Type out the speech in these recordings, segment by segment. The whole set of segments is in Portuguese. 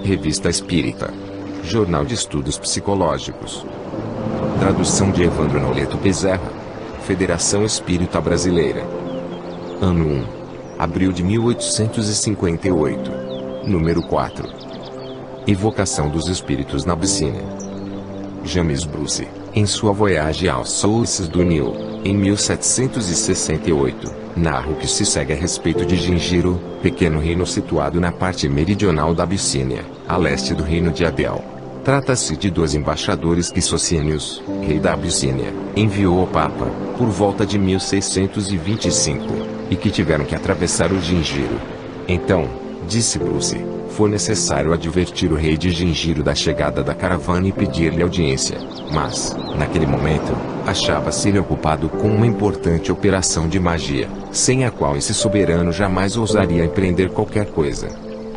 Revista Espírita. Jornal de Estudos Psicológicos. Tradução de Evandro Noleto Bezerra. Federação Espírita Brasileira. Ano 1. Abril de 1858. Número 4. Evocação dos Espíritos na Abissínia. James Bruce, em sua Voyage aos Sources do Nil, em 1768, narra o que se segue a respeito de Gingiro, pequeno reino situado na parte meridional da Abissínia, a leste do reino de Abel. Trata-se de 2 embaixadores que Socinius, rei da Abissínia, enviou ao Papa, por volta de 1625, e que tiveram que atravessar o Gingiro. Então, disse Bruce, foi necessário advertir o rei de Gingiro da chegada da caravana e pedir-lhe audiência, mas, naquele momento, achava-se ele ocupado com uma importante operação de magia, sem a qual esse soberano jamais ousaria empreender qualquer coisa.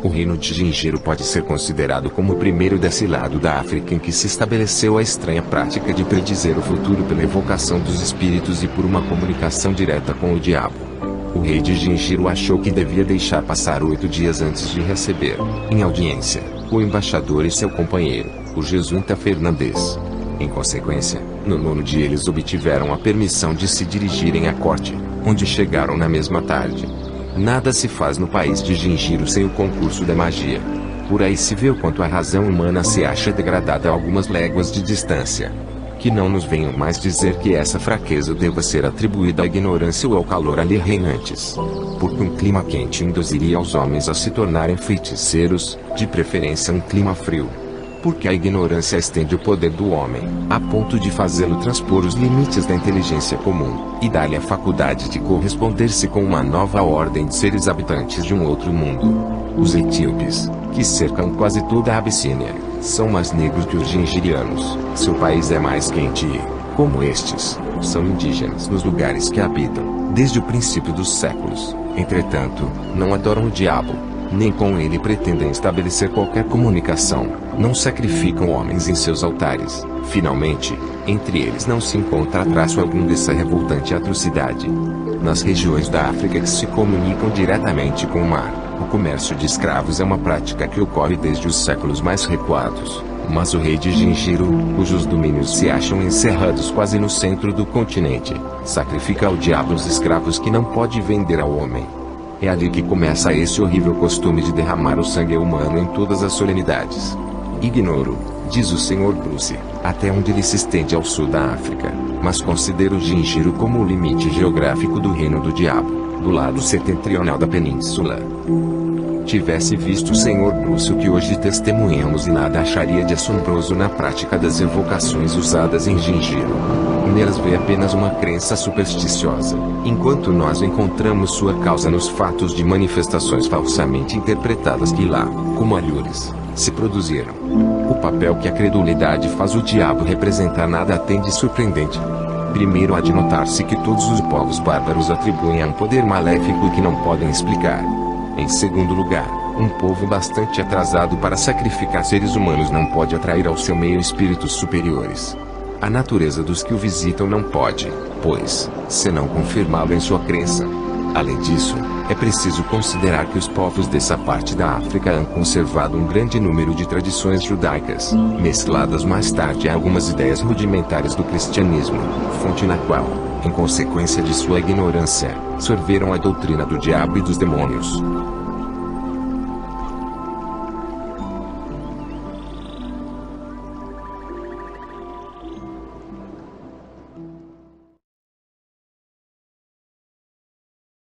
O reino de Gingiro pode ser considerado como o primeiro desse lado da África em que se estabeleceu a estranha prática de predizer o futuro pela evocação dos espíritos e por uma comunicação direta com o diabo. O rei de Gingiro achou que devia deixar passar 8 dias antes de receber, em audiência, o embaixador e seu companheiro, o jesuíta Fernandes. Em consequência, no 9º dia eles obtiveram a permissão de se dirigirem à corte, onde chegaram na mesma tarde. Nada se faz no país de Gingiro sem o concurso da magia. Por aí se vê o quanto a razão humana se acha degradada a algumas léguas de distância. Que não nos venham mais dizer que essa fraqueza deva ser atribuída à ignorância ou ao calor ali reinantes. Porque um clima quente induziria os homens a se tornarem feiticeiros, de preferência um clima frio. Porque a ignorância estende o poder do homem, a ponto de fazê-lo transpor os limites da inteligência comum, e dar-lhe a faculdade de corresponder-se com uma nova ordem de seres habitantes de um outro mundo. Os etíopes, que cercam quase toda a Abissínia, são mais negros que os gingirianos. Seu país é mais quente e, como estes, são indígenas nos lugares que habitam, desde o princípio dos séculos. Entretanto, não adoram o diabo, nem com ele pretendem estabelecer qualquer comunicação, não sacrificam homens em seus altares. Finalmente, entre eles não se encontra traço algum dessa revoltante atrocidade. Nas regiões da África que se comunicam diretamente com o mar, o comércio de escravos é uma prática que ocorre desde os séculos mais recuados. Mas o rei de Gingiro, cujos domínios se acham encerrados quase no centro do continente, sacrifica ao diabo os escravos que não pode vender ao homem. É ali que começa esse horrível costume de derramar o sangue humano em todas as solenidades. Ignoro, diz o Sr. Bruce, até onde ele se estende ao sul da África, mas considero Gingiro como o limite geográfico do reino do diabo, do lado setentrional da península. Tivesse visto o Sr. Bruce o que hoje testemunhamos e nada acharia de assombroso na prática das evocações usadas em Gingiro. Nelas vê apenas uma crença supersticiosa, enquanto nós encontramos sua causa nos fatos de manifestações falsamente interpretadas que lá, como alhures, se produziram. O papel que a credulidade faz o diabo representar nada tem de surpreendente. Primeiro há de notar-se que todos os povos bárbaros atribuem a um poder maléfico que não podem explicar. Em segundo lugar, um povo bastante atrasado para sacrificar seres humanos não pode atrair ao seu meio espíritos superiores. A natureza dos que o visitam não pode, pois, senão confirmá-lo em sua crença. Além disso, é preciso considerar que os povos dessa parte da África han conservado um grande número de tradições judaicas, mescladas mais tarde a algumas ideias rudimentares do cristianismo, fonte na qual, em consequência de sua ignorância, sorveram a doutrina do diabo e dos demônios.